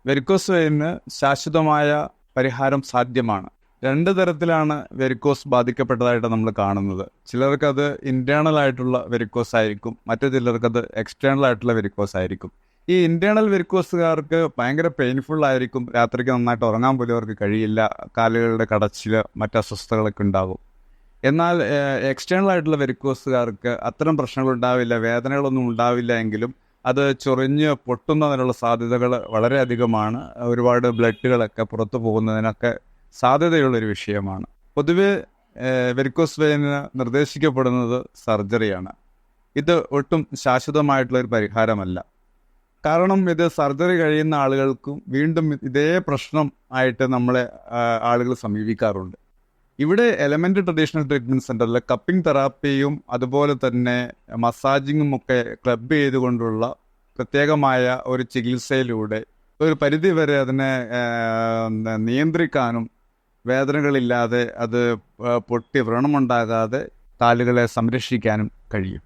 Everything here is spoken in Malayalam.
വെരിക്കോസ് വെയിന് ശാശ്വതമായ പരിഹാരം സാധ്യമാണ്. രണ്ട് തരത്തിലാണ് വെരിക്കോസ് ബാധിക്കപ്പെട്ടതായിട്ട് നമ്മൾ കാണുന്നത്. ചിലർക്കത് ഇന്റേണൽ ആയിട്ടുള്ള വെരിക്കോസ് ആയിരിക്കും, മറ്റു ചിലർക്കത് എക്സ്റ്റേണൽ ആയിട്ടുള്ള വെരിക്കോസ് ആയിരിക്കും. ഈ ഇന്റേണൽ വെരിക്കോസുകാർക്ക് ഭയങ്കര പെയിൻഫുൾ ആയിരിക്കും. രാത്രിക്ക് നന്നായിട്ട് ഉറങ്ങാൻ പോലും അവർക്ക് കഴിയില്ല. കാലുകളുടെ കടച്ചിൽ, മറ്റ് അസ്വസ്ഥതകളൊക്കെ ഉണ്ടാകും. എന്നാൽ എക്സ്റ്റേണൽ ആയിട്ടുള്ള വെരിക്കോസുകാർക്ക് അത്തരം പ്രശ്നങ്ങൾ ഉണ്ടാവില്ല, വേദനകളൊന്നും ഉണ്ടാവില്ല. എങ്കിലും അത് ചൊറിഞ്ഞ് പൊട്ടുന്നതിനുള്ള സാധ്യതകൾ വളരെ അധികമാണ്. ഒരുപാട് ബ്ലഡുകളൊക്കെ പുറത്തു പോകുന്നതിനൊക്കെ സാധ്യതയുള്ളൊരു വിഷയമാണ്. പൊതുവെ വെരിക്കോസ് വെയിന് നിർദ്ദേശിക്കപ്പെടുന്നത് സർജറിയാണ്. ഇത് ഒട്ടും ശാശ്വതമായിട്ടുള്ള ഒരു പരിഹാരമല്ല. കാരണം ഇത് സർജറി കഴിയുന്ന ആളുകൾക്കും വീണ്ടും ഇതേ പ്രശ്നം ആയിട്ട് നമ്മളെ ആളുകൾ സമീപിക്കാറുണ്ട്. ഇവിടെ എലമെന്റ് ട്രഡീഷണൽ ട്രീറ്റ്മെന്റ് സെന്ററിൽ കപ്പിംഗ് തെറാപ്പിയും അതുപോലെ തന്നെ മസാജിങ്ങും ഒക്കെ ക്ലബ് ചെയ്തുകൊണ്ടുള്ള പ്രത്യേകമായ ഒരു ചികിത്സയിലൂടെ ഒരു പരിധിവരെ അതിനെ നിയന്ത്രിക്കാനും വേദനകളില്ലാതെ അത് പൊട്ടി വ്രണമുണ്ടാകാതെ കാലുകളെ സംരക്ഷിക്കാനും കഴിയും.